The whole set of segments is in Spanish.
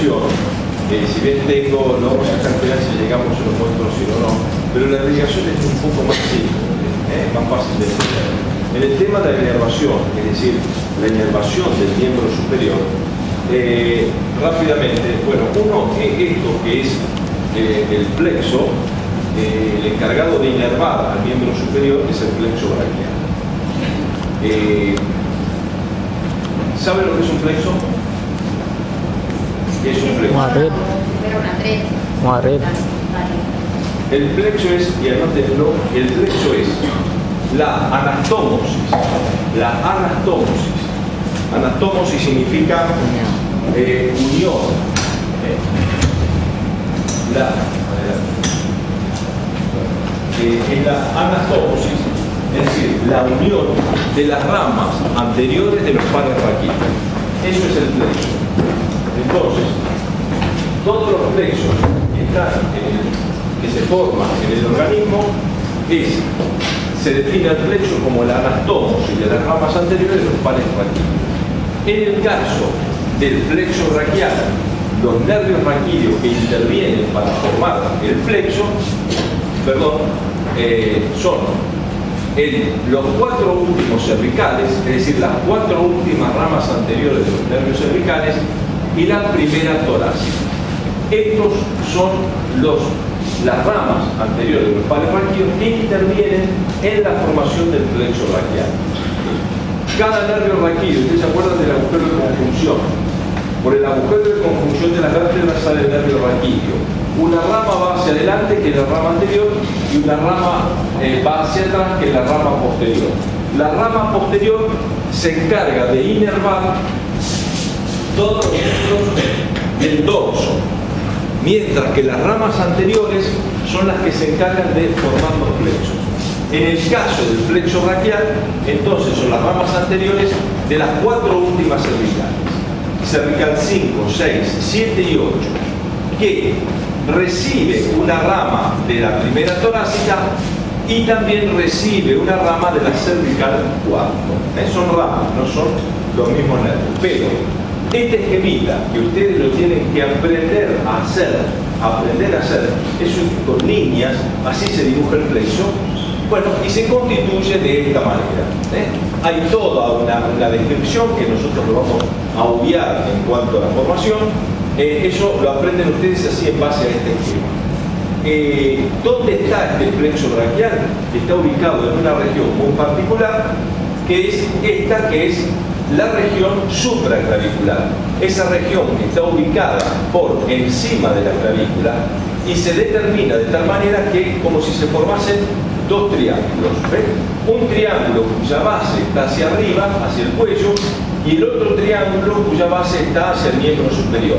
irrigación, si bien tengo, no vamos a calcular si llegamos a los monstruos o no, pero la irrigación es un poco más simple, más fácil de entender. En el tema de la inervación, es decir, la inervación del miembro superior, rápidamente, bueno, uno es esto que es el plexo, el encargado de inervar al miembro superior es el plexo braquial. ¿Saben lo que es un plexo? ¿Qué es un plexo? Una red. El plexo es, y anótenlo, el plexo es la anastomosis. La anastomosis. Anastomosis significa unión. Es la anastomosis, es decir, la unión de las ramas anteriores de los pares raquídeos. Eso es el plexo. Entonces, todos los plexos que se forman en el organismo se define el plexo como la anastomosis de las ramas anteriores de los pares raquídeos. En el caso del plexo braquial, los nervios raquídeos que intervienen para formar el plexo, son los 4 últimos cervicales, es decir, las 4 últimas ramas anteriores de los nervios cervicales y la primera torácica. Estos son las ramas anteriores de los pares raquídeos que intervienen en la formación del plexo braquial. Cada nervio raquídeo, ¿ustedes se acuerdan del agujero de conjunción? Por el agujero de conjunción de las vértebras sale el nervio raquídeo. Una rama va hacia adelante, que es la rama anterior, y una rama va hacia atrás, que es la rama posterior. La rama posterior se encarga de inervar todos los miembros del dorso, mientras que las ramas anteriores son las que se encargan de formar los plexos. En el caso del plexo braquial, entonces son las ramas anteriores de las 4 últimas cervicales. Cervical 5, 6, 7 y 8, que recibe una rama de la primera torácica y también recibe una rama de la cervical 4. Son ramas, no son los mismos nervios. Pero este esquemita que ustedes lo tienen que aprender a hacer, eso con líneas, así se dibuja el plexo. Bueno, y se constituye de esta manera. Hay toda una descripción que nosotros lo vamos a obviar en cuanto a la formación. Eso lo aprenden ustedes así en base a este esquema. ¿Dónde está este plexo braquial? Está ubicado en una región muy particular, que es esta, que es la región supraclavicular. Esa región que está ubicada por encima de la clavícula y se determina de tal manera que como si se formasen 2 triángulos. ¿Ven? Un triángulo cuya base está hacia arriba, hacia el cuello, y el otro triángulo cuya base está hacia el miembro superior.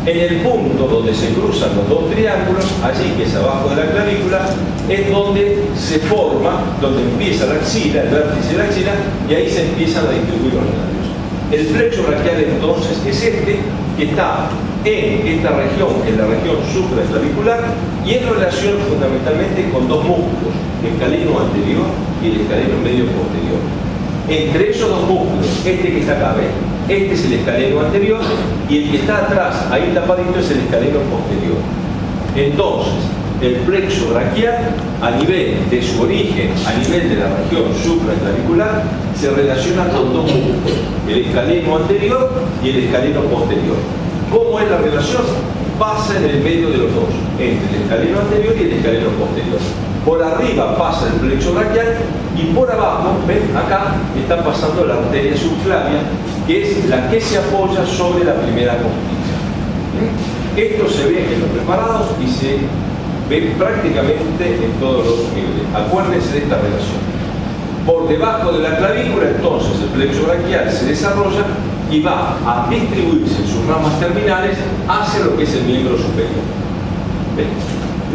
En el punto donde se cruzan los 2 triángulos, allí que es abajo de la clavícula, es donde se forma, donde empieza la axila, el vértice de la axila, y ahí se empiezan a distribuir los nervios. El plexo braquial entonces es este, que está en esta región, que es la región supraclavicular, y en relación fundamentalmente con 2 músculos, el escaleno anterior y el escaleno medio posterior. Entre esos 2 músculos, este que está acá, ¿ven? Este es el escaleno anterior y el que está atrás, ahí tapadito, es el escaleno posterior. Entonces, el plexo braquial, a nivel de su origen, a nivel de la región supraclavicular, se relaciona con 2 músculos, el escaleno anterior y el escaleno posterior. ¿Cómo es la relación? Pasa en el medio de los dos, entre el escaleno anterior y el escaleno posterior. Por arriba pasa el plexo braquial y por abajo, ven, acá está pasando la arteria subclavia, que es la que se apoya sobre la primera costilla. Esto se ve en los preparados y se ve prácticamente en todos los niveles. Acuérdense de esta relación. Por debajo de la clavícula, entonces, el plexo braquial se desarrolla y va a distribuirse en sus ramas terminales hacia lo que es el miembro superior. ¿Ven?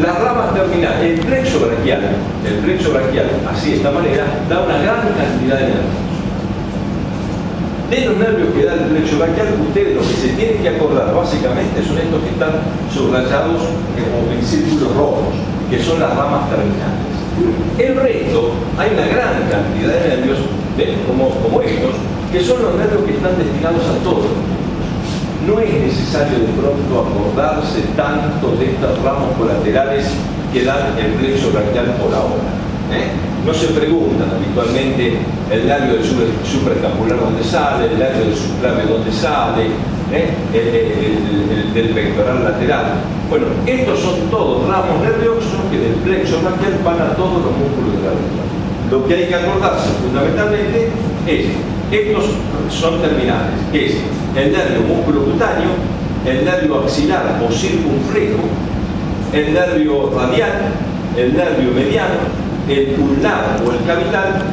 Las ramas terminales, el plexo braquial, así de esta manera, da una gran cantidad de nervios. De los nervios que da el plexo braquial, ustedes lo que se tienen que acordar básicamente son estos que están subrayados en círculos rojos, que son las ramas terminales. El resto, hay una gran cantidad de nervios, como estos, que son los nervios que están destinados a todos. no es necesario de pronto acordarse tanto de estos ramos colaterales que dan el plexo braquial por ahora. No se preguntan habitualmente el nervio del supraescapular dónde sale, el nervio del subclavio dónde sale, el del pectoral lateral. Bueno, estos son todos ramos nerviosos que del plexo braquial van a todos los músculos de la región. Lo que hay que acordarse fundamentalmente es, estos son terminales, que es el nervio musculocutáneo, el nervio axilar o circunflejo, el nervio radial, el nervio mediano, el ulnar o el cavital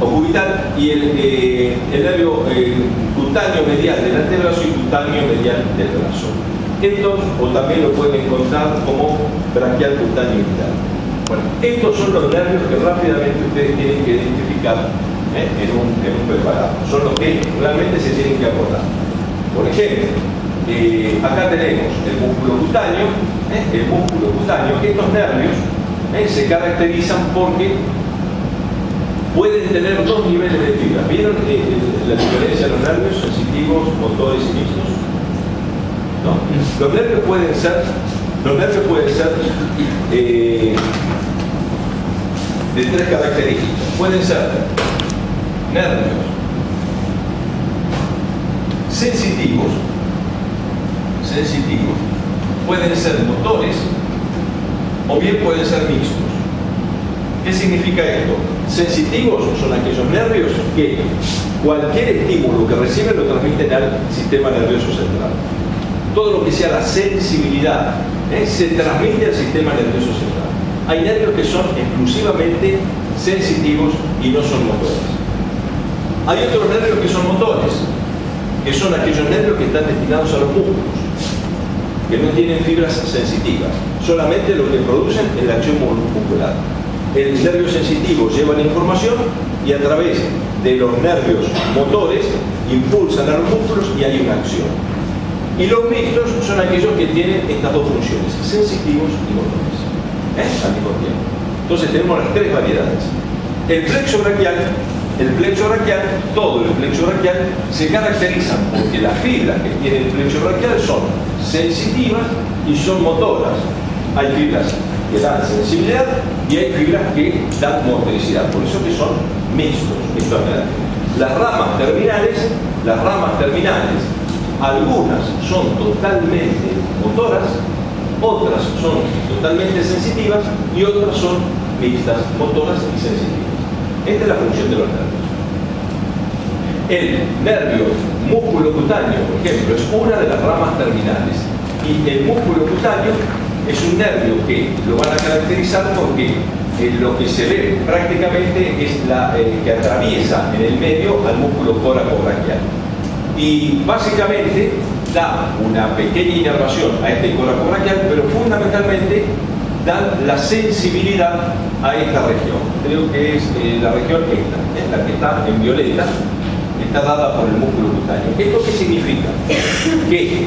o cubital y el nervio cutáneo medial del antebrazo y cutáneo medial del brazo. Estos, o también lo pueden encontrar como braquial cutáneo medial. Bueno, estos son los nervios que rápidamente ustedes tienen que identificar en un preparado. Son los que realmente se tienen que acordar. Por ejemplo, acá tenemos el músculo cutáneo. Estos nervios se caracterizan porque pueden tener dos niveles de fibra. ¿Vieron la diferencia de los nervios sensitivos, motores y mixtos? ¿No? Los nervios pueden ser de tres características. Pueden ser nervios sensitivos, pueden ser motores o bien pueden ser mixtos. ¿Qué significa esto? Sensitivos son aquellos nervios que cualquier estímulo que reciben lo transmiten al sistema nervioso central. Todo lo que sea la sensibilidad se transmite al sistema nervioso central. Hay nervios que son exclusivamente sensitivos y no son motores. Hay otros nervios que son motores, que son aquellos nervios que están destinados a los músculos, que no tienen fibras sensitivas, solamente lo que producen es la acción muscular. El nervio sensitivo lleva la información y a través de los nervios motores impulsan a los músculos y hay una acción. Y los mixtos son aquellos que tienen estas dos funciones, sensitivos y motores, al mismo tiempo. Entonces tenemos las tres variedades. El plexo braquial, todo el plexo braquial se caracterizan porque las fibras que tiene el plexo braquial son sensitivas y son motoras. Hay fibras que dan sensibilidad y hay fibras que dan motricidad, por eso que son mixtos. Las ramas terminales, algunas son totalmente motoras, otras son totalmente sensitivas y otras son mixtas, motoras y sensitivas. Esta es la función de los nervios. El nervio musculocutáneo, por ejemplo, es una de las ramas terminales. Y el músculo cutáneo es un nervio que lo van a caracterizar porque lo que se ve prácticamente es que atraviesa en el medio al músculo coracobraquial. Y básicamente da una pequeña inervación a este coracobraquial, pero fundamentalmente dan la sensibilidad a esta región. Creo que es la región esta, la que está en violeta, está dada por el músculo cutáneo. ¿Esto qué significa? Que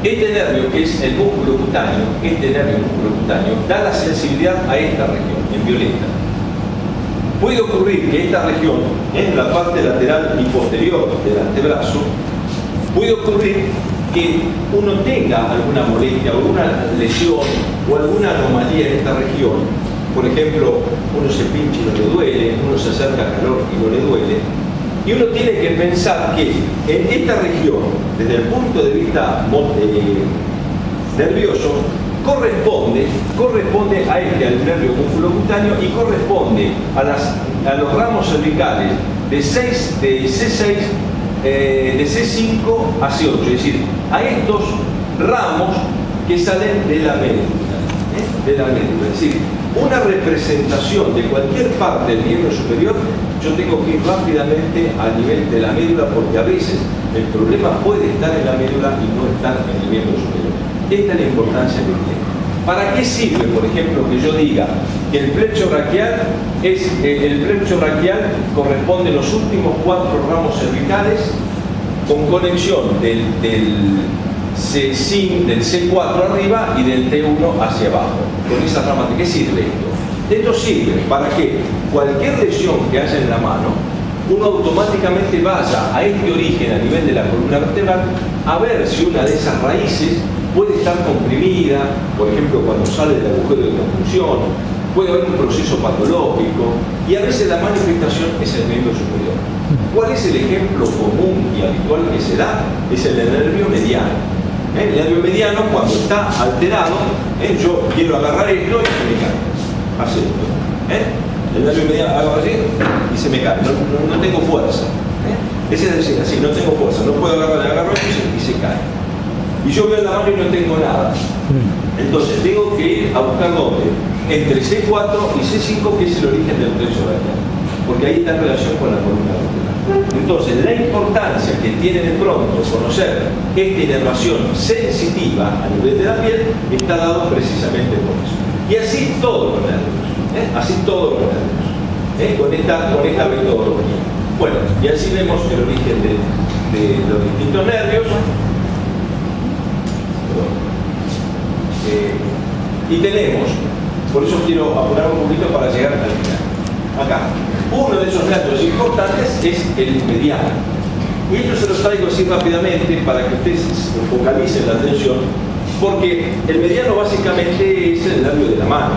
este nervio, que es el músculo cutáneo, da la sensibilidad a esta región, en violeta. Puede ocurrir que esta región, en la parte lateral y posterior del antebrazo, puede ocurrir que uno tenga alguna molestia o alguna lesión o alguna anomalía en esta región. Por ejemplo, uno se pincha y no le duele, uno se acerca al calor y no le duele. Y uno tiene que pensar que en esta región, desde el punto de vista nervioso, corresponde al nervio musculocutáneo y corresponde a los ramos cervicales de C5 a C8, es decir, a estos ramos que salen de la médula, es decir, una representación de cualquier parte del miembro superior. Yo tengo que ir rápidamente al nivel de la médula porque a veces el problema puede estar en la médula y no estar en el miembro superior. Esta es la importancia que tiene. ¿Para qué sirve, por ejemplo, que yo diga que el plexo braquial corresponde a los últimos 4 ramos cervicales con conexión del C4 arriba y del T1 hacia abajo? Con esas ramas, ¿de qué sirve esto? Esto sirve para que cualquier lesión que haya en la mano, uno automáticamente vaya a este origen a nivel de la columna vertebral a ver si una de esas raíces puede estar comprimida, por ejemplo, cuando sale del agujero de conjunción, puede haber un proceso patológico, y a veces la manifestación es el miembro superior. ¿Cuál es el ejemplo común y habitual que se da? Es el del nervio mediano. El nervio mediano, cuando está alterado, yo quiero agarrar esto y se me cae. Hace esto. El nervio mediano agarra así y se me cae. No tengo fuerza. Ese es decir, así, no tengo fuerza. No puedo agarrar esto y se cae. Y yo veo la mano y no tengo nada. Entonces tengo que ir a buscar dónde. Entre C4 y C5, que es el origen del plexo braquial. Porque ahí está en relación con la columna vertebral. Entonces, la importancia que tiene de pronto conocer esta inervación sensitiva a nivel de la piel está dado precisamente por eso. Y así todos los nervios. Así todos los nervios. Con esta metodología. Bueno, y así vemos el origen de los distintos nervios. Y tenemos, por eso quiero apurar un poquito para llegar al final. Acá, uno de esos nervios importantes es el mediano. Y esto se los traigo así rápidamente para que ustedes focalicen la atención, porque el mediano básicamente es el nervio de la mano.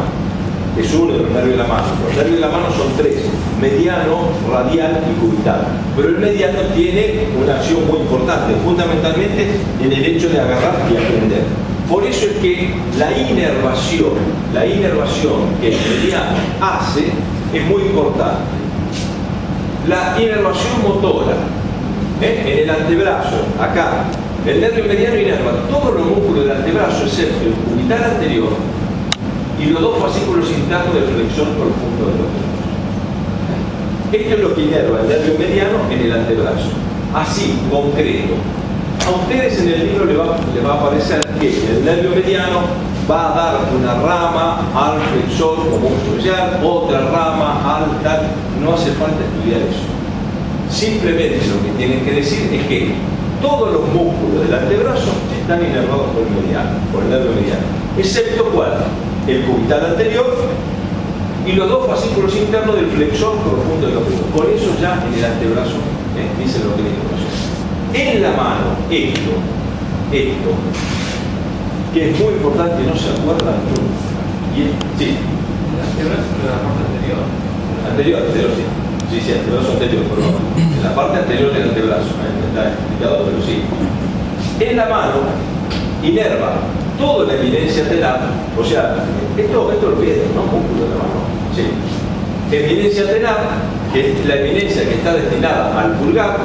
Es uno de los nervios de la mano. Los nervios de la mano son tres: mediano, radial y cubital. Pero el mediano tiene una acción muy importante, fundamentalmente en el hecho de agarrar y aprender. Por eso es que la inervación que el mediano hace es muy importante. La inervación motora, en el antebrazo, acá, el nervio mediano inerva todos los músculos del antebrazo, excepto el cubital anterior y los dos fascículos internos del flexor profundo de los brazos. Esto es lo que inerva el nervio mediano en el antebrazo. Así, concreto. A ustedes en el libro le va a aparecer que el nervio mediano va a dar una rama al flexor como un social, otra rama al tal. No hace falta estudiar eso. Simplemente lo que tienen que decir es que todos los músculos del antebrazo están inervados por el nervio mediano, excepto ¿cuál? El cubital anterior y los dos fascículos internos del flexor profundo de los brazos. Con eso ya en el antebrazo dice lo que tiene que conocer. En la mano, esto, que es muy importante, no se acuerdan nunca. Sí. El antebrazo es la parte anterior. Anterior, sí. Sí, antebrazo anterior, perdón. En la parte anterior del antebrazo, está explicado, pero sí. En la mano, inerva toda la evidencia telar, o sea, esto lo piden, ¿no? Músculo de la mano. Sí. Evidencia telar, que es la evidencia que está destinada al pulgar,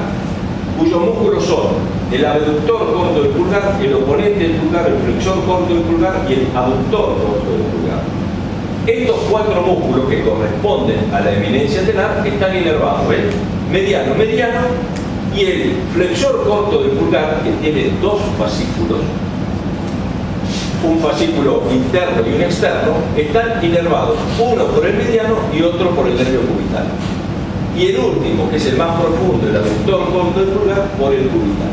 cuyos músculos son el abductor corto del pulgar, el oponente del pulgar, el flexor corto del pulgar y el aductor corto del pulgar. Estos cuatro músculos que corresponden a la eminencia telar están inervados, ¿ven? Mediano y el flexor corto del pulgar, que tiene dos fascículos, un fascículo interno y un externo, están inervados, uno por el mediano y otro por el nervio cubital. Y el último, que es el más profundo, el aductor corto del pulgar, por el cubital.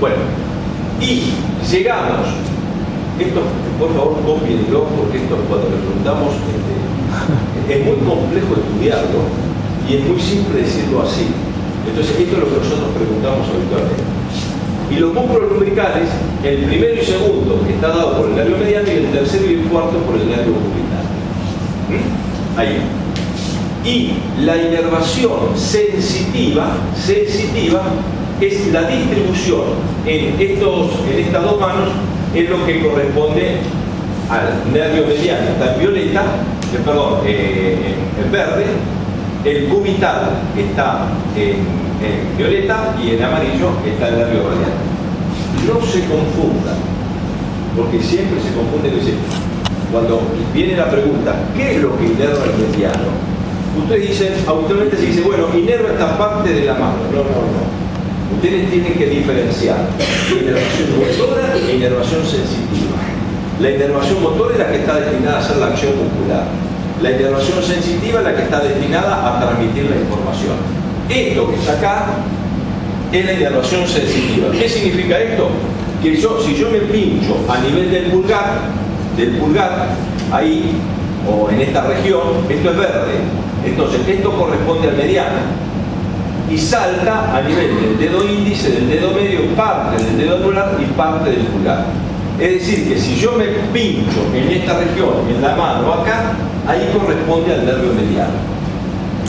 Bueno, y llegamos, esto por favor copienlo, porque esto cuando le preguntamos es muy complejo estudiarlo y es muy simple decirlo así. Entonces esto es lo que nosotros preguntamos habitualmente. Y los músculos lumbricales, el primero y segundo está dado por el nervio mediano y el tercero y el cuarto por el nervio cubital. Ahí. Y la inervación sensitiva es la distribución en estas dos manos, es lo que corresponde al nervio mediano, está en violeta, en verde, el cubital está en violeta y en amarillo está el nervio radial. No se confundan, porque siempre se confunde cuando viene la pregunta, ¿qué es lo que inerva el mediano? Ustedes dicen, automáticamente se dice, bueno, inerva esta parte de la mano. No. Ustedes tienen que diferenciar inervación motora e inervación sensitiva. La inervación motora es la que está destinada a hacer la acción muscular. La inervación sensitiva es la que está destinada a transmitir la información. Esto que está acá es la inervación sensitiva. ¿Qué significa esto? Que si yo me pincho a nivel del pulgar, ahí, o en esta región, esto es verde. Entonces, esto corresponde al mediano. y salta a nivel del dedo índice, del dedo medio, parte del dedo anular y parte del pulgar. Es decir, que si yo me pincho en esta región, en la mano acá, ahí corresponde al nervio mediano.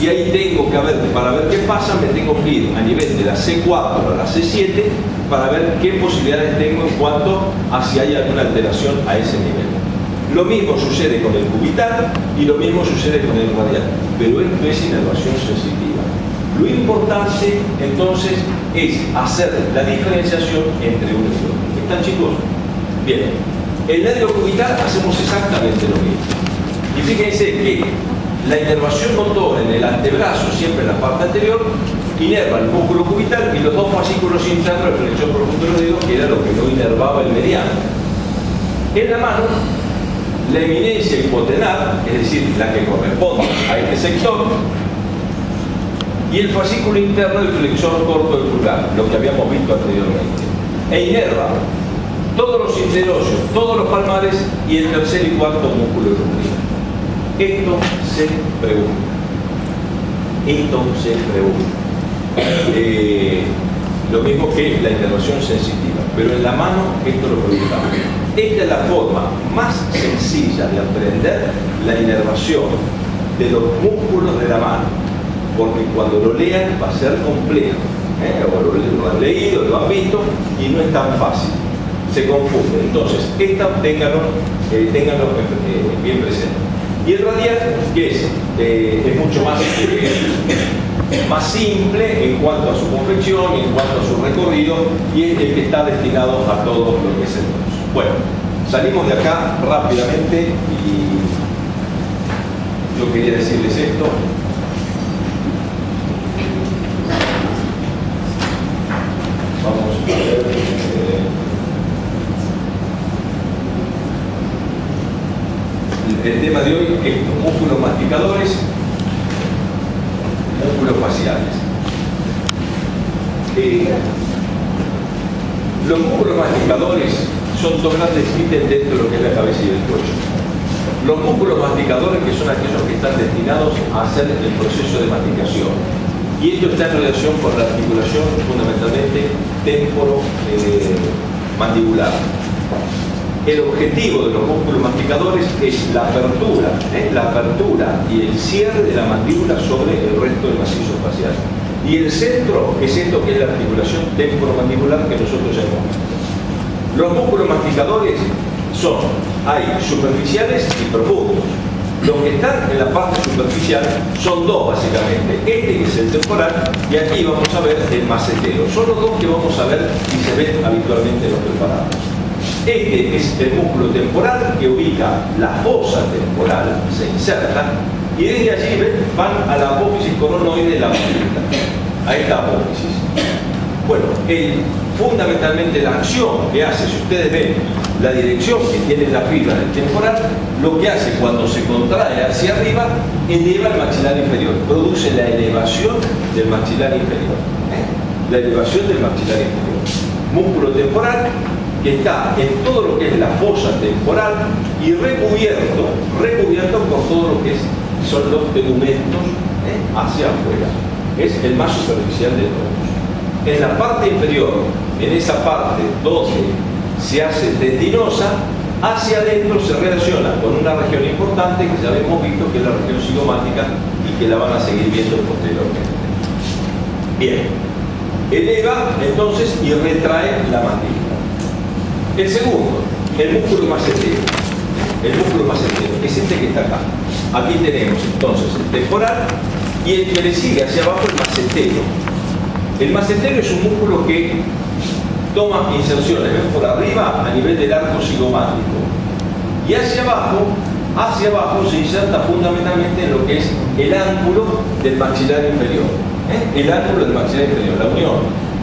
Y ahí tengo que ver, para ver qué pasa, me tengo que ir a nivel de la C4 a la C7 para ver qué posibilidades tengo en cuanto a si hay alguna alteración a ese nivel. Lo mismo sucede con el cubital y lo mismo sucede con el radial, pero esto es inervación sensitiva. Lo importante entonces es hacer la diferenciación entre uno y otro. ¿Están, chicos? Bien. El nervio cubital hacemos exactamente lo mismo. Y fíjense que la inervación motora en el antebrazo, siempre en la parte anterior, inerva el músculo cubital y los dos fascículos internos, el flexor profundo de los dedos, que era lo que no inervaba el mediano. En la mano, la eminencia hipotenar, es decir, la que corresponde a este sector, y el fascículo interno del flexor corto del pulgar, lo que habíamos visto anteriormente. E inerva todos los interocios, todos los palmares y el tercer y cuarto músculo lumbrical. Esto se pregunta. Lo mismo que la inervación sensitiva, pero en la mano esto lo preguntamos. Esta es la forma más sencilla de aprender la inervación de los músculos de la mano, porque cuando lo lean va a ser complejo, o lo han leído, lo han visto y no es tan fácil, se confunde. Entonces, esta ténganlo bien presente. Y el radial, que es mucho más simple en cuanto a su confección, en cuanto a su recorrido, y es el que está destinado a todo lo que es el dorso. Bueno, salimos de acá rápidamente y yo quería decirles esto. Vamos a ver. El tema de hoy es los músculos masticadores, músculos faciales. Los músculos masticadores son dos grandes ítems dentro de lo que es la cabeza y el cuello. Los músculos masticadores, que son aquellos que están destinados a hacer el proceso de masticación. Y esto está en relación con la articulación fundamentalmente temporo-mandibular. El objetivo de los músculos masticadores es la apertura y el cierre de la mandíbula sobre el resto del macizo facial. Y el centro es esto que es la articulación temporomandibular que nosotros llamamos. Los músculos masticadores hay superficiales y profundos. Los que están en la parte superficial son dos básicamente. Este que es el temporal y aquí vamos a ver el macetero. Son los dos que vamos a ver y se ven habitualmente en los preparados. Este es el músculo temporal que ubica la fosa temporal, se inserta y desde allí van a la apófisis coronoide de la mandíbula, a esta apófisis. Bueno, fundamentalmente la acción que hace, si ustedes ven la dirección que tiene la fibra del temporal, lo que hace cuando se contrae hacia arriba, eleva el maxilar inferior, produce la elevación del maxilar inferior. La elevación del maxilar inferior. Músculo temporal que está en todo lo que es la fosa temporal y recubierto por todo lo que son los tegumentos hacia afuera. Es el más superficial de todos. En la parte inferior, en esa parte donde se hace tendinosa, hacia adentro se relaciona con una región importante que ya hemos visto que es la región cigomática y que la van a seguir viendo posteriormente. Bien, eleva entonces y retrae la mandíbula. El segundo, el músculo macetero. El músculo macetero es este que está acá. Aquí tenemos entonces el temporal y el que le sigue hacia abajo el macetero. El macetero es un músculo que toma inserciones, ven por arriba a nivel del arco cigomático y hacia abajo se inserta fundamentalmente en lo que es el ángulo del maxilar inferior. El ángulo del maxilar inferior, la unión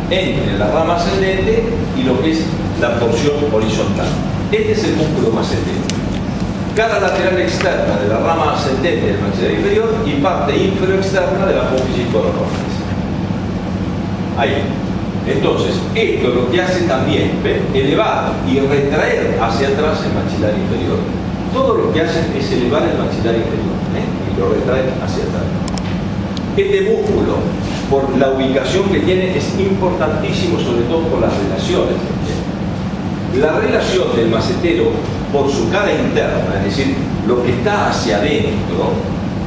entre la rama ascendente y lo que es la porción horizontal. Este es el músculo macetero. Cara lateral externa de la rama ascendente del maxilar inferior y parte inferior externa de la apófisis coronoides. Ahí. Entonces, esto lo que hace también, ¿ven? Elevar y retraer hacia atrás el maxilar inferior. Todo lo que hacen es elevar el maxilar inferior y lo retraen hacia atrás. Este músculo por la ubicación que tiene, es importantísimo, sobre todo por las relaciones. La relación del macetero por su cara interna, es decir, lo que está hacia adentro,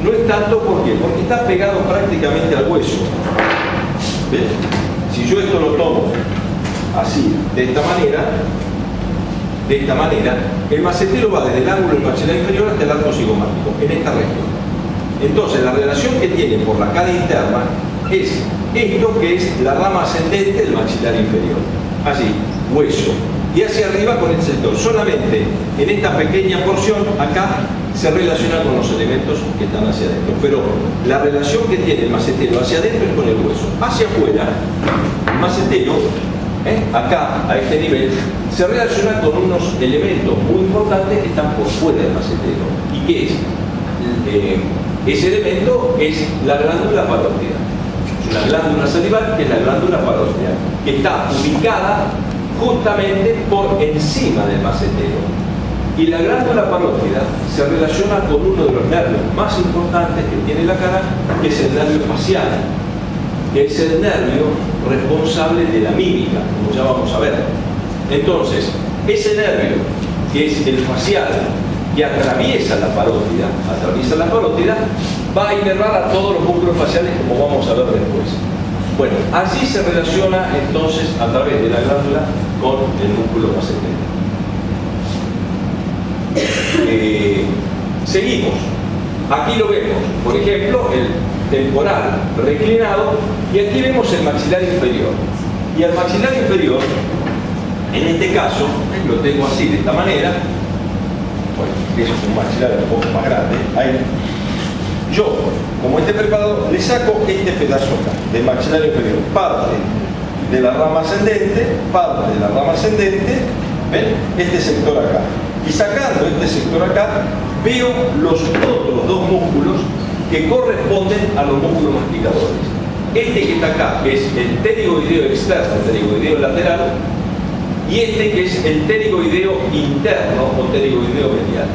no es tanto porque está pegado prácticamente al hueso. ¿Ven? Si yo esto lo tomo así, de esta manera, el macetero va desde el ángulo del maxilar inferior hasta el arco cigomático, en esta región. Entonces, la relación que tiene por la cara interna es esto que es la rama ascendente del maxilar inferior. Así, hueso. Y hacia arriba con el sector. Solamente en esta pequeña porción, acá, se relaciona con los elementos que están hacia adentro. Pero la relación que tiene el macetero hacia adentro es con el hueso. Hacia afuera, el macetero, acá, a este nivel, se relaciona con unos elementos muy importantes que están por fuera del macetero. ¿Y qué es? Ese elemento es la glándula parótida. La glándula salival, que es la glándula parótida, que está ubicada justamente por encima del macetero. Y la glándula parótida se relaciona con uno de los nervios más importantes que tiene la cara, que es el nervio facial, que es el nervio responsable de la mímica, como ya vamos a ver. Entonces, ese nervio, que es el facial, que atraviesa la parótida, va a inervar a todos los músculos faciales, como vamos a ver después. Bueno, así se relaciona entonces a través de la glándula con el músculo macetero. Seguimos. Aquí lo vemos, por ejemplo, el temporal reclinado, y aquí vemos el maxilar inferior. Y el maxilar inferior, en este caso, lo tengo así, de esta manera. Bueno, eso es un maxilar un poco más grande. Ahí. Yo, como esté preparado, le saco este pedazo acá, del maxilar inferior, parte de la rama ascendente, ¿ven? Este sector acá. Y sacando este sector acá, veo los otros dos músculos que corresponden a los músculos masticadores. Este que está acá, que es el pterigoideo externo, el pterigoideo lateral, y este que es el pterigoideo interno o pterigoideo medial.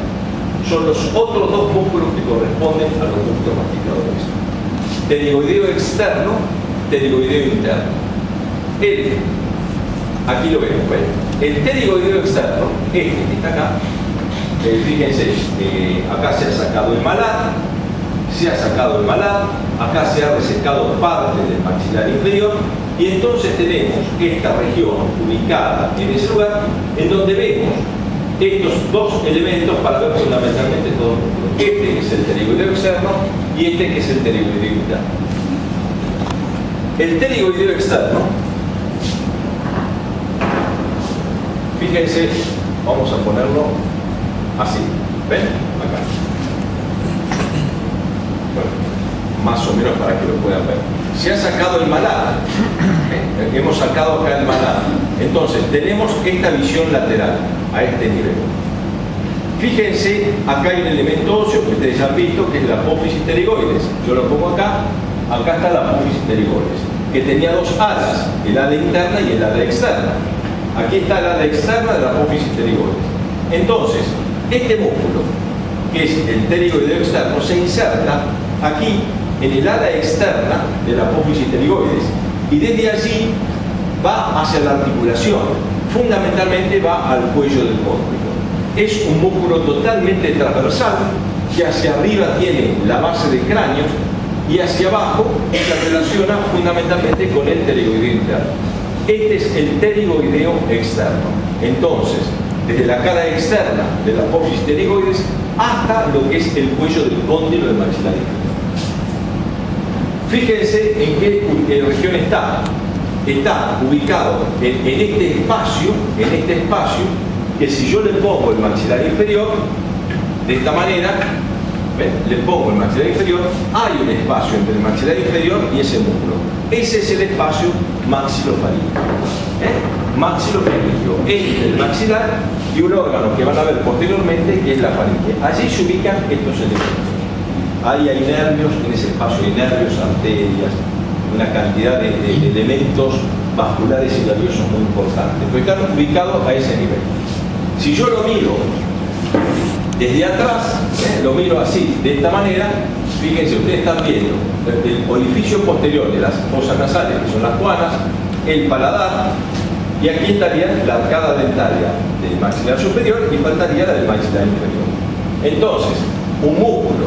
Son los otros dos músculos que corresponden a los músculos masticadores. Pterigoideo externo, pterigoideo interno. Aquí lo vemos, ¿ven? El pterigoideo externo, este que está acá, fíjense, acá se ha sacado el malar, acá se ha resecado parte del maxilar inferior, y entonces tenemos esta región ubicada en ese lugar, en donde vemos estos dos elementos para ver fundamentalmente todo. Este que es el pterigoideo externo y este que es el pterigoideo interno. El pterigoideo externo, fíjense, vamos a ponerlo así, ¿ven? Acá. Bueno, más o menos para que lo puedan ver. Se ha sacado el malar, hemos sacado acá el malar. Entonces, tenemos esta visión lateral a este nivel. Fíjense, acá hay un elemento óseo que ustedes han visto, que es la apófisis pterigoides. Yo lo pongo acá, acá está la apófisis pterigoides, que tenía dos alas, el ala interna y el ala externa. Aquí está el ala externa de la apófisis pterigoides. Entonces, este músculo, que es el pterigoideo externo, se inserta aquí en el ala externa de la apófisis pterigoides, y desde allí va hacia la articulación, fundamentalmente va al cuello del cóndilo. Es un músculo totalmente transversal, que hacia arriba tiene la base del cráneo y hacia abajo se relaciona fundamentalmente con el pterigoideo interno. Este es el pterigoideo externo. Entonces, desde la cara externa de la apófisis pterigoides hasta lo que es el cuello del cóndilo del maxilar inferior. Fíjense en qué región está. Está ubicado en este espacio, que si yo le pongo el maxilar inferior, de esta manera, ¿ven? Le pongo el maxilar inferior, hay un espacio entre el maxilar inferior y ese músculo. Ese es el espacio maxilofaríngeo. Maxilofaríngeo, entre el maxilar y un órgano que van a ver posteriormente, que es la faringe. Allí se ubican estos elementos. Ahí hay nervios, en ese espacio hay nervios, arterias, una cantidad de elementos vasculares y nerviosos muy importantes, pero están ubicados a ese nivel. Si yo lo miro desde atrás, lo miro así, de esta manera, Fíjense, ustedes están viendo el orificio posterior de las fosas nasales, que son las guanas, el paladar, y aquí estaría la arcada dentaria del maxilar superior y faltaría la del maxilar inferior. Entonces, un músculo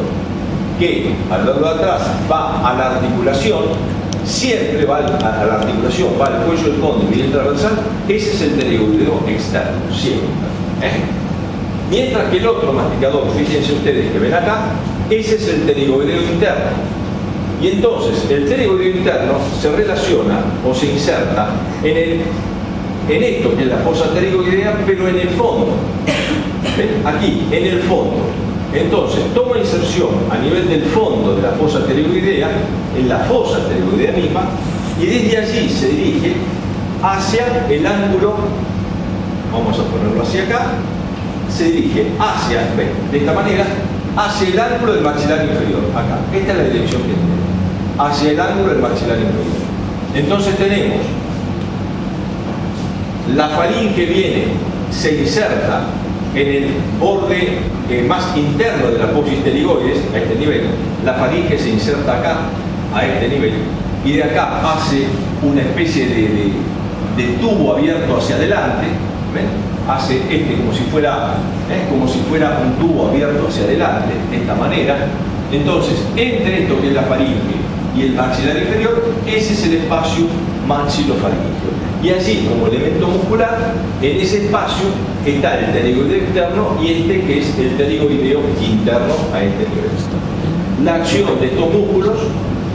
que al lado de atrás va a la articulación, siempre va a la articulación, va al cuello del cóndilo y el transversal, ese es el pterigoideo externo, siempre. Mientras que el otro masticador, fíjense ustedes que ven acá, ese es el pterigoideo interno. Y entonces el pterigoideo interno se relaciona o se inserta en esto que es la fosa pterigoidea, pero en el fondo. ¿Ven? Aquí, en el fondo. Entonces, toma inserción a nivel del fondo de la fosa pterigoidea, en la fosa pterigoidea misma, y desde allí se dirige hacia el ángulo, vamos a ponerlo hacia acá, se dirige hacia, ¿ven? De esta manera, hacia el ángulo del maxilar inferior, acá. Esta es la dirección que tenemos. Hacia el ángulo del maxilar inferior. Entonces tenemos la faringe viene, se inserta en el borde más interno de la apófisis pterigoides, a este nivel. La faringe se inserta acá, a este nivel, y de acá hace una especie de tubo abierto hacia adelante. ¿Ven? Hace como si fuera un tubo abierto hacia adelante, de esta manera. Entonces, entre esto que es la faringe y el maxilar inferior, ese es el espacio maxilofaríngeo. Y allí, como elemento muscular, en ese espacio está el pterigoideo externo y este que es el pterigoideo interno a este nivel. La acción de estos músculos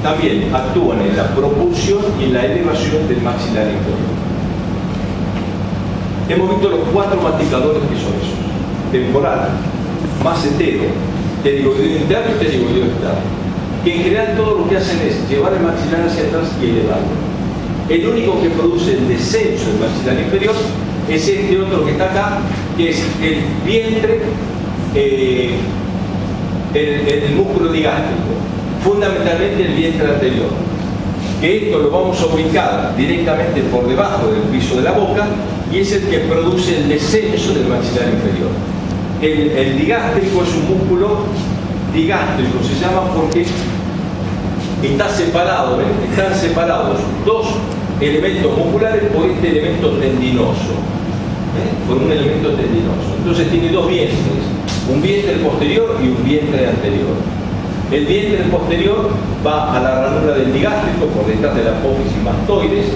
también actúan en la propulsión y en la elevación del maxilar inferior. Hemos visto los 4 masticadores que son esos: temporal, macetero, pterigoideo interno y pterigoideo externo, que en general todo lo que hacen es llevar el maxilar hacia atrás y elevarlo. El único que produce el descenso del maxilar inferior es este otro que está acá, que es el vientre, el músculo digástrico, fundamentalmente el vientre anterior, que esto lo vamos a ubicar directamente por debajo del piso de la boca y es el que produce el descenso del maxilar inferior. El digástrico es un músculo digástrico, se llama porque está separado, ¿ven? Están separados dos elementos musculares por este elemento tendinoso, por un elemento tendinoso. Entonces tiene dos vientres, un vientre posterior y un vientre anterior. El vientre posterior va a la ranura del digástrico por detrás de la apófisis mastoides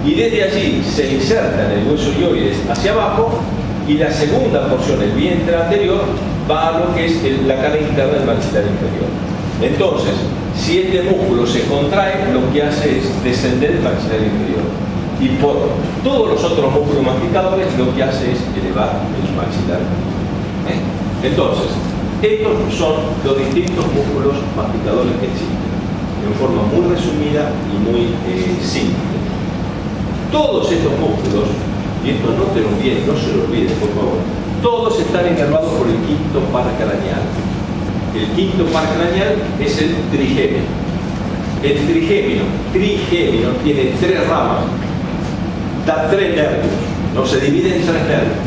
y desde allí se inserta en el hueso ioides hacia abajo, y la segunda porción, el vientre anterior, va a lo que es la cara interna del maxilar inferior. Entonces, si este músculo se contrae, lo que hace es descender el maxilar inferior. Y por todos los otros músculos masticadores, lo que hace es elevar el maxilar. Entonces, estos son los distintos músculos masticadores que existen, en forma muy resumida y muy simple. Todos estos músculos, y esto no te lo olvides, no se lo olvides, por favor, todos están inervados por el quinto par craneal. El quinto par craneal es el trigémino. El trigémino tiene 3 ramas, da 3 nervios, no se divide en 3 nervios.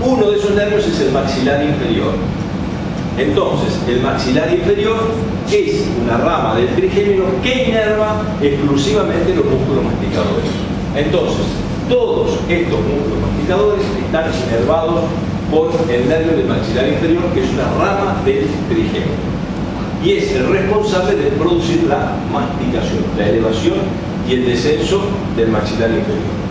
Uno de esos nervios es el maxilar inferior. Entonces, el maxilar inferior es una rama del trigémino que inerva exclusivamente los músculos masticadores. Entonces, todos estos músculos masticadores están inervados por el nervio del maxilar inferior, que es una rama del trigémino. Y es el responsable de producir la masticación, la elevación y el descenso del maxilar inferior.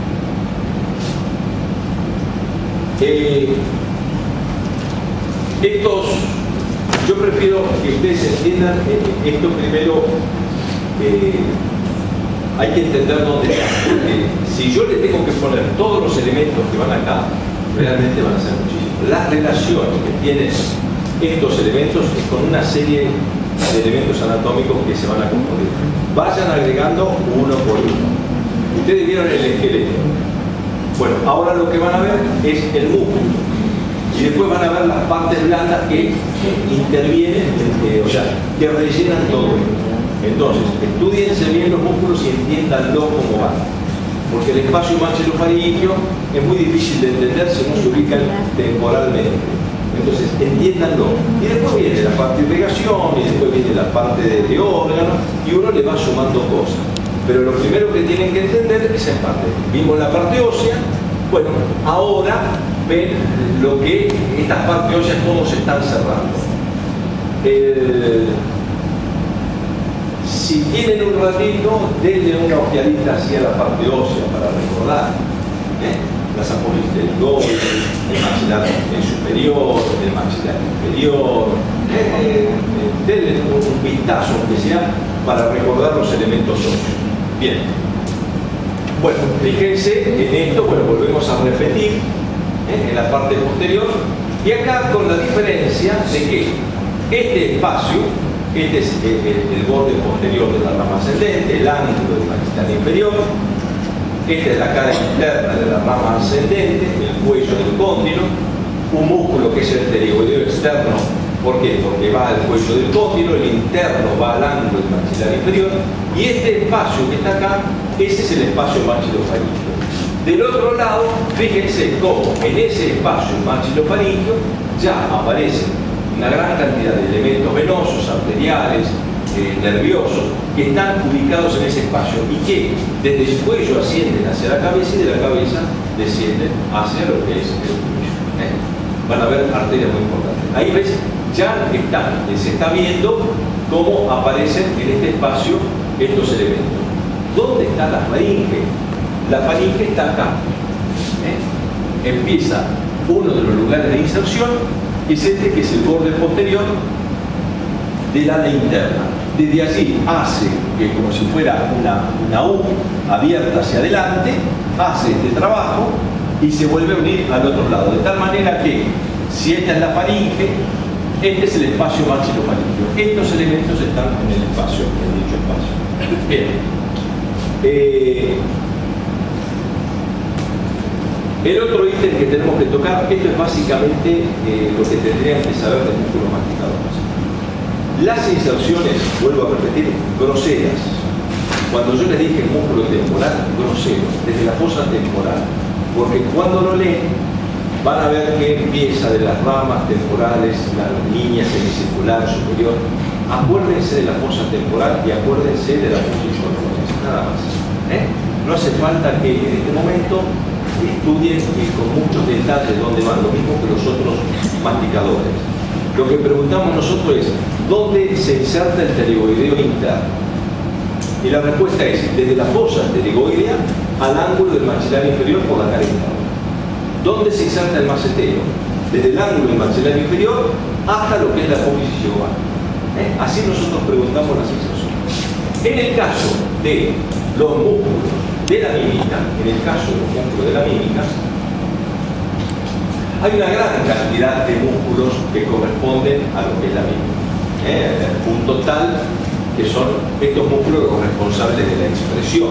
Yo prefiero que ustedes entiendan esto primero. Hay que entender dónde está. Si yo le tengo que poner todos los elementos que van acá, realmente van a ser muchísimos. Las relaciones que tienen estos elementos es con una serie de elementos anatómicos que se van a componer. Vayan agregando uno por uno. Ustedes vieron el esqueleto. Bueno, ahora lo que van a ver es el músculo. Y después van a ver las partes blandas que intervienen, o sea, que rellenan todo esto. Entonces, estudiense bien los músculos y entiéndanlo cómo van. Porque el espacio maxilofaríngeo es muy difícil de entender si no se ubican temporalmente. Entonces, entiéndanlo. Y después viene la parte de irrigación, y después viene la parte de órgano, y uno le va sumando cosas. Pero lo primero que tienen que entender es esa parte. Vimos la parte ósea. Bueno, ahora ven lo que estas partes óseas cómo se están cerrando. Si tienen un ratito, denle una ojeadita hacia la parte ósea para recordar. Las apófisis del ligoide, el maxilar superior, el maxilar inferior. Denle un vistazo, aunque sea, para recordar los elementos óseos. Bien. Bueno, fíjense en esto, bueno, volvemos a repetir en la parte posterior, y acá con la diferencia de que este espacio, este es el borde posterior de la rama ascendente, el ángulo del maxilar inferior, esta es la cara interna de la rama ascendente, el cuello del cóndilo, un músculo que es el pterigoideo externo. ¿Por qué? Porque va al cuello del cóndilo, el interno va al ángulo del maxilar inferior, y este espacio que está acá, ese es el espacio maxilofaríngeo. Del otro lado, fíjense cómo en ese espacio maxilofaríngeo ya aparecen una gran cantidad de elementos venosos, arteriales, nerviosos, que están ubicados en ese espacio y que desde el cuello ascienden hacia la cabeza y de la cabeza descienden hacia lo que es el cuello. Van a ver arterias muy importantes. Ahí ves, ya están, se está viendo cómo aparecen en este espacio estos elementos. ¿Dónde está la faringe? La faringe está acá. Empieza uno de los lugares de inserción, es este que es el borde posterior del ala interna. Desde allí hace que, como si fuera una U abierta hacia adelante, hace este trabajo y se vuelve a unir al otro lado. De tal manera que, si esta es la faringe, este es el espacio maxilofaríngeo. Estos elementos están en el espacio, en dicho espacio. Bien. El otro ítem que tenemos que tocar, esto es básicamente lo que tendrían que saber del músculo masticador. Las inserciones, vuelvo a repetir, groseras. Cuando yo les dije el músculo temporal, grosero, desde la fosa temporal. Porque cuando lo leen, van a ver que empieza de las ramas temporales, la línea semicircular superior. Acuérdense de la fosa temporal y acuérdense de la fosa inferior, nada más. No hace falta que en este momento estudien con muchos detalles dónde van, lo mismo que los otros masticadores. Lo que preguntamos nosotros es, ¿dónde se inserta el pterigoideo interno? Y la respuesta es, desde la fosa pterigoidea al ángulo del maxilar inferior por la careta. ¿Dónde se inserta el macetero? Desde el ángulo del maxilar inferior hasta lo que es la apófisis lobal. Así nosotros preguntamos las inserciones. En el caso de los músculos de la mímica, hay una gran cantidad de músculos que corresponden a lo que es la mímica. El punto tal que son estos músculos los responsables de la expresión.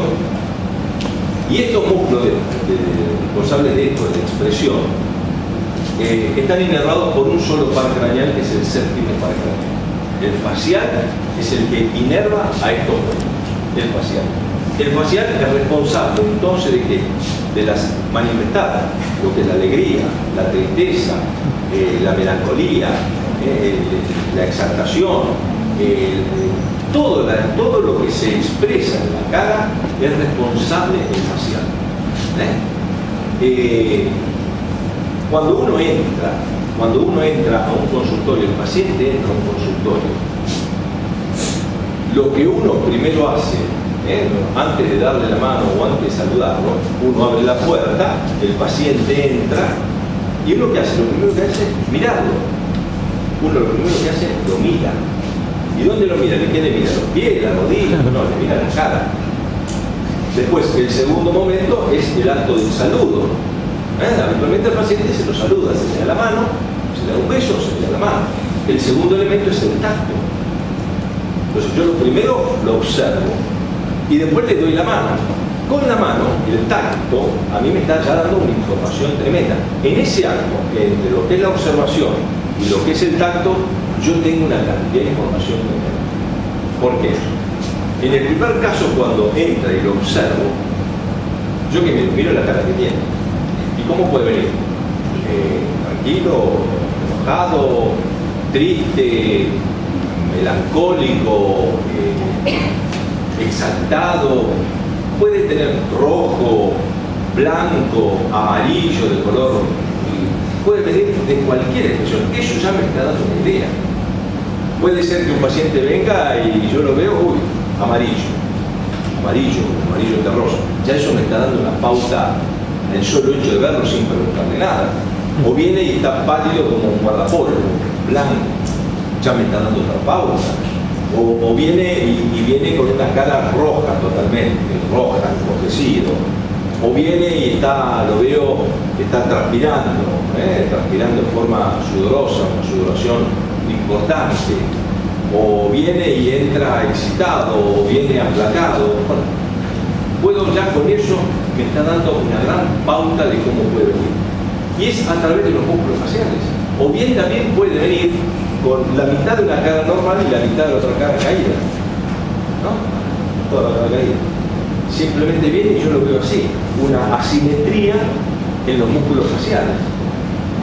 Y estos músculos responsables de esto, de la expresión, están inervados por un solo par craneal, que es el séptimo par craneal. El facial es el que inerva a estos músculos, el facial. El facial es responsable entonces de qué? De las manifestadas, lo que es la alegría, la tristeza, la melancolía, la exaltación, todo lo que se expresa en la cara es responsable del facial. Cuando uno entra a un consultorio, el paciente entra a un consultorio, lo que uno primero hace, antes de darle la mano o antes de saludarlo, uno abre la puerta, el paciente entra y uno que hace, lo primero que hace es mirarlo. Uno lo primero que hace es lo mira. ¿Y dónde lo mira? ¿De qué le mira? ¿Los pies, la rodilla? No, le mira la cara. Después, el segundo momento es el acto del saludo. Habitualmente el paciente se lo saluda, se le da la mano, se le da un beso, se le da la mano. El segundo elemento es el tacto. Entonces yo lo primero lo observo y después le doy la mano. Con la mano, el tacto, a mí me está ya dando una información tremenda. En ese acto, entre lo que es la observación y lo que es el tacto, yo tengo una cantidad de información tremenda. ¿Por qué? En el primer caso, cuando entra y lo observo, yo que me miro la cara que tiene. ¿Y cómo puede venir? Tranquilo, enojado, triste, melancólico, exaltado, puede tener rojo, blanco, amarillo de color, puede venir de cualquier expresión. Eso ya me está dando una idea. Puede ser que un paciente venga y yo lo veo, uy, amarillo terroso. Ya eso me está dando una pauta, el solo hecho de verlo sin preguntarle nada. O viene y está pálido como un guardapolvo, blanco, ya me está dando otra pauta. O viene y viene con una cara roja totalmente, roja, enrojecido. O viene y lo veo que está transpirando, transpirando de forma sudorosa, una sudoración importante. O viene y entra excitado, o viene aplacado. Bueno, puedo ya con eso, me está dando una gran pauta de cómo puede venir. Y es a través de los músculos faciales. O bien también puede venir con la mitad de una cara normal y la mitad de la otra cara caída. ¿No? Toda la cara caída. Simplemente viene y yo lo veo así. Una asimetría en los músculos faciales.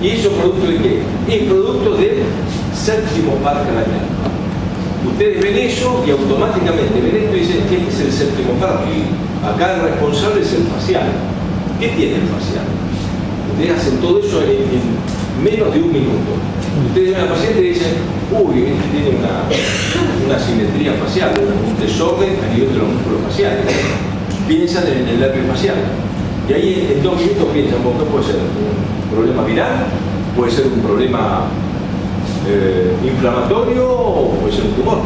¿Y eso producto de qué? Es producto del séptimo par craneal. Ustedes ven eso y automáticamente ven esto y dicen, ¿qué es el séptimo par? Y acá el responsable es el facial. ¿Qué tiene el facial? Ustedes hacen todo eso en menos de un minuto. Ustedes ven al paciente y dicen, uy, este tiene una asimetría facial, un desorden a nivel de los músculos faciales. Piensan en el nervio facial. Y ahí en 2 minutos piensan, bueno, puede ser un problema viral, puede ser un problema inflamatorio o puede ser un tumor.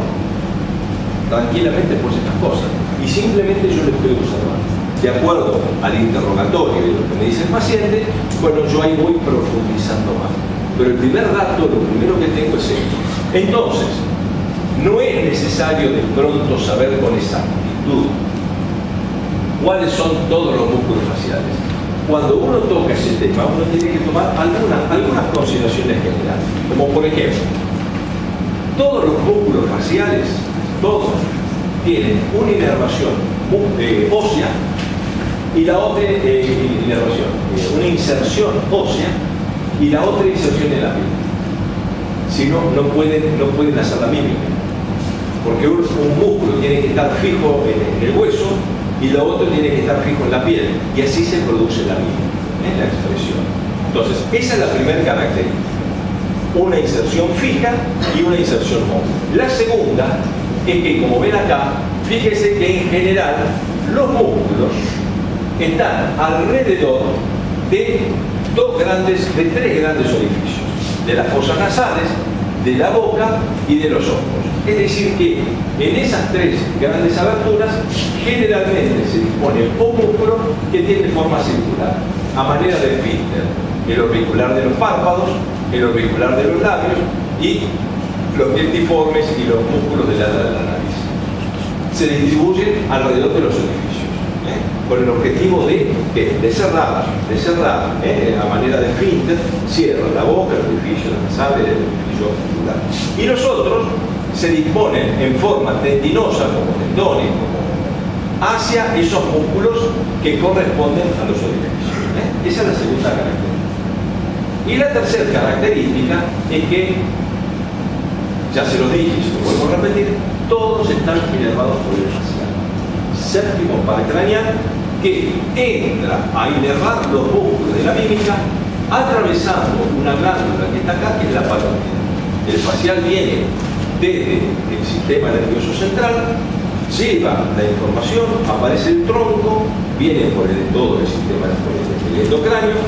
Tranquilamente puede ser estas cosas. Y simplemente yo les estoy observando. De acuerdo al interrogatorio de lo que me dice el paciente, bueno, yo ahí voy profundizando más. Pero el primer dato, lo primero que tengo es esto. Entonces, no es necesario de pronto saber con exactitud cuáles son todos los músculos faciales. Cuando uno toca ese tema, uno tiene que tomar algunas consideraciones generales. Como por ejemplo, todos los músculos faciales, todos, tienen una inervación ósea y la otra una inserción ósea y la otra inserción en la piel. Si no, no pueden hacer la mímica. Porque un músculo tiene que estar fijo en el hueso y lo otro tiene que estar fijo en la piel. Y así se produce la mímica, la expresión. Entonces, esa es la primera característica. Una inserción fija y una inserción móvil. La segunda es que, como ven acá, fíjense que en general los músculos están alrededor de tres grandes orificios, de las fosas nasales, de la boca y de los ojos. Es decir que en esas tres grandes aberturas generalmente se dispone un músculo que tiene forma circular, a manera de esfínter, el orbicular de los párpados, el orbicular de los labios y los dentiformes y los músculos de la nariz. Se distribuyen alrededor de los orificios, con el objetivo de cerrar, a manera de esfínter, cierra la boca, el orificio nasal, el orificio orbicular. Y los otros se disponen en forma tendinosa, como tendones, hacia esos músculos que corresponden a los orificios. Esa es la segunda característica. Y la tercera característica es que, ya se lo dije y se lo vuelvo a repetir, todos están inervados por el facial. Séptimo par craneal que entra a inervar los músculos de la mímica atravesando una glándula que está acá, que es la parótida. El facial viene desde el sistema nervioso central, lleva la información, aparece el tronco, viene por todo el sistema del endocráneo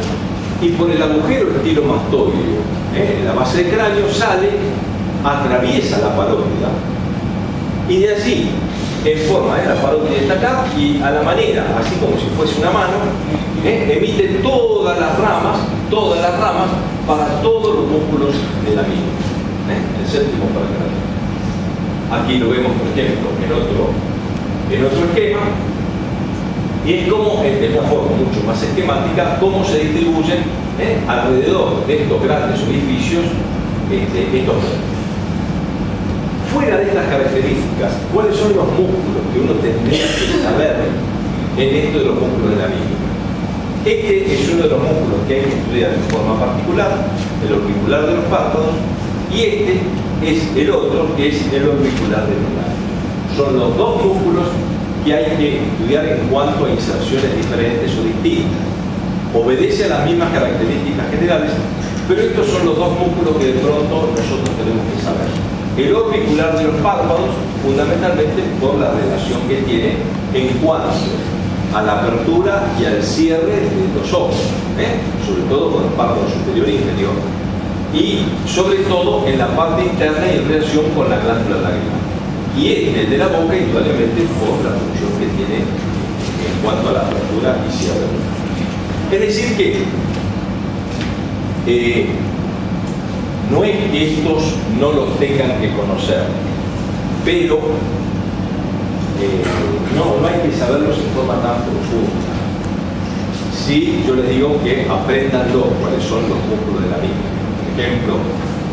y por el agujero estilomastoideo, en la base del cráneo, sale, atraviesa la parótida y de allí, en forma de la parótida está acá y a la manera, así como si fuese una mano, emite todas las ramas para todos los músculos de la mímica. El séptimo par craneal. Aquí lo vemos, por ejemplo, en otro esquema, y es como, de una forma mucho más esquemática, cómo se distribuyen alrededor de estos grandes orificios estos músculos. Fuera de estas características, ¿cuáles son los músculos que uno tendría que saber en esto de los músculos de la mímica? Este es uno de los músculos que hay que estudiar de forma particular, el orbicular de los párpados, y este es el otro, que es el orbicular de los labios. Son los dos músculos que hay que estudiar en cuanto a inserciones diferentes o distintas. Obedece a las mismas características generales, pero estos son los dos músculos que de pronto nosotros tenemos que saber. El orbicular de los párpados, fundamentalmente por la relación que tiene en cuanto a la apertura y al cierre de los ojos, sobre todo con el párpado superior e inferior, y sobre todo en la parte interna y en relación con la glándula lacrimal. Y el de la boca, indudablemente, por la función que tiene en cuanto a la apertura y cierre. Es decir que no es que estos no los tengan que conocer, pero no hay que saberlos en forma tan profunda. Sí, yo les digo que apréndanlo, cuáles son los músculos de la misma. Por ejemplo,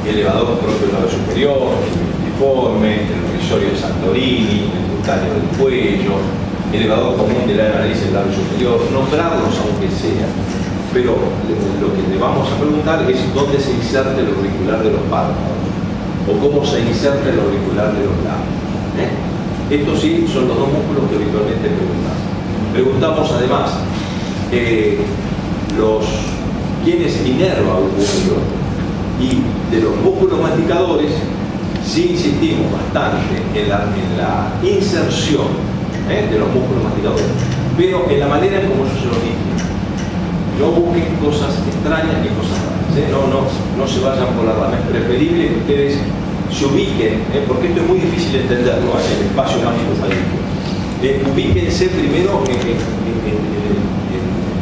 el elevador propio del lado superior, el uniforme, el risorio de Santorini, el cutáneo del cuello, el elevador común de la nariz del labio superior, nombrarlos aunque sea. Pero lo que le vamos a preguntar es dónde se inserta el auricular de los párpados o cómo se inserta el auricular de los labios. Estos sí son los dos músculos que habitualmente preguntamos. Preguntamos además quiénes inerva un músculo, y de los músculos masticadores sí insistimos bastante en la inserción de los músculos masticadores, pero en la manera en cómo se los dije. No busquen cosas extrañas ni cosas raras. No se vayan por la rama. Es preferible que ustedes se ubiquen, porque esto es muy difícil de entenderlo, en el espacio mágico fallido. Ubíquense primero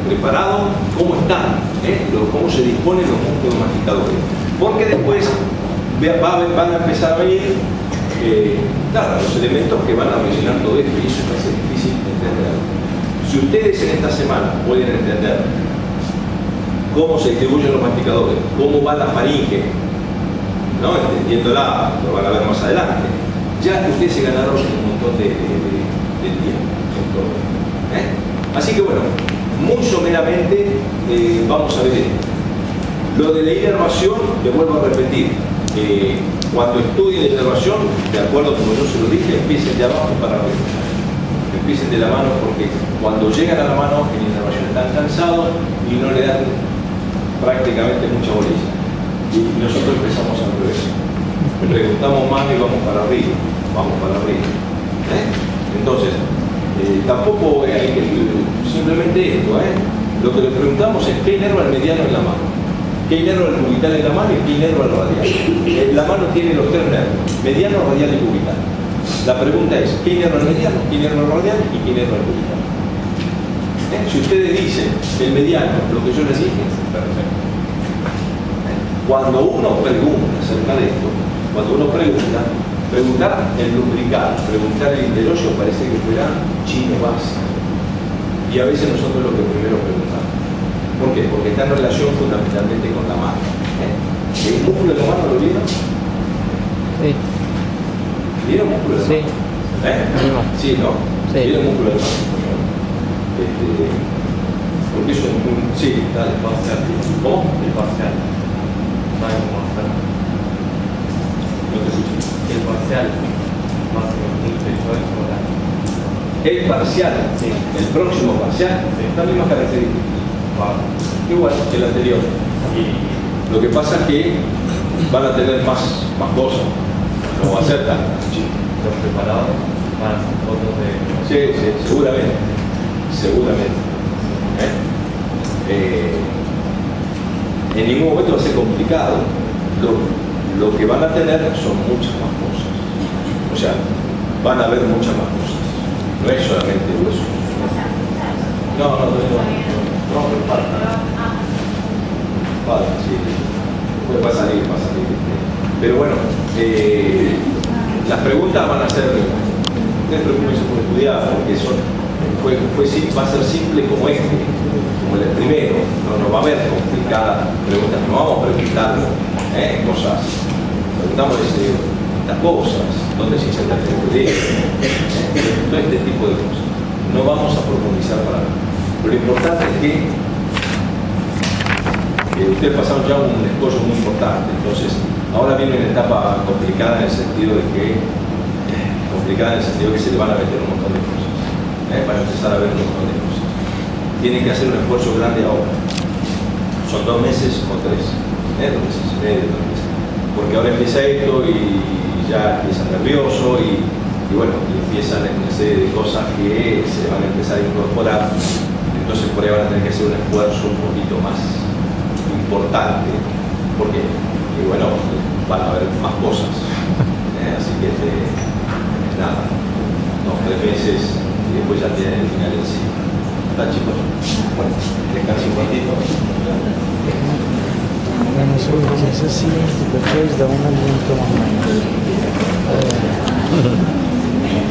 preparado cómo están, cómo se disponen los músculos masticadores. Porque después van a empezar a venir los elementos que van a rellenar todo esto, y eso va a ser difícil de entender. Si ustedes en esta semana pueden entender cómo se distribuyen los masticadores, cómo va la faringe, entendiéndola, lo van a ver más adelante, ya ustedes se ganaron un montón de tiempo. Así que bueno, muy someramente vamos a ver esto. Lo de la inervación, le vuelvo a repetir, cuando estudien la inervación, de acuerdo como yo se lo dije, empiecen de abajo para arriba. Empiecen de la mano, porque cuando llegan a la mano en inervación están cansados y no le dan prácticamente mucha bolilla. Y nosotros empezamos al revés. Preguntamos más y vamos para arriba. Entonces, tampoco hay que simplemente esto. Lo que le preguntamos es qué inerva el mediano en la mano, qué inerva el cubital en la mano y qué inerva el radial. La mano tiene los tres nervios, mediano, radial y cubital. La pregunta es qué inerva el mediano, qué inerva el radial y qué inerva el cubital. Si ustedes dicen el mediano, lo que yo les dije, perfecto. Cuando uno pregunta acerca de esto, preguntar el lumbrical, preguntar el interosio parece que fuera chino básico. Y a veces nosotros lo que primero preguntamos. ¿Por qué? Porque está en relación fundamentalmente con la mano. ¿El músculo de la mano lo vieron? Sí. ¿Vieron músculo de la mano? Sí. Sí, ¿no? Sí. ¿Vieron músculo de la mano? Porque eso es un... Sí, dale. El parcial. ¿Cómo? El parcial. ¿Saben cómo hacerlo? No te escuché. El parcial. Más o menos, eso es por la... El parcial, Sí. el próximo parcial, Sí. las mismas características. Wow. Igual que el anterior. Y Lo que pasa es que van a tener más cosas. No va a ser tan chico. los preparados van a hacer fotos de... Sí, seguramente. En ningún momento va a ser complicado. Lo que van a tener son muchas más cosas. O sea, van a haber muchas más cosas. No es solamente hueso. No, pero falta, sí. Va a salir. Pero bueno, las preguntas van a ser, ustedes preocupense por estudiar, porque va a ser simple como como el primero, no va a haber complicadas preguntas, no vamos a preguntar cosas, preguntamos estas cosas, dónde se inserta el cerebro, todo este tipo de cosas. No vamos a profundizar para nada. Pero lo importante es que ustedes pasaron ya un escollo muy importante, entonces ahora viene una etapa complicada en el sentido de que se le van a meter un montón de cosas, para empezar a ver un montón de cosas. Tienen que hacer un esfuerzo grande ahora. Son 2 meses o 3, 2 meses y medio, 3 meses. Porque ahora empieza esto y ya empieza nervioso y bueno, y empiezan una serie de cosas que se van a empezar a incorporar. Entonces por ahí van a tener que hacer un esfuerzo un poquito más importante, porque bueno, van a haber más cosas. Así que nada, 2-3 meses y después ya tienen el final en sí. ¿Están, chicos? Bueno, descansen un ratito. Bueno, eso es así, porque es da un aliento más o menos.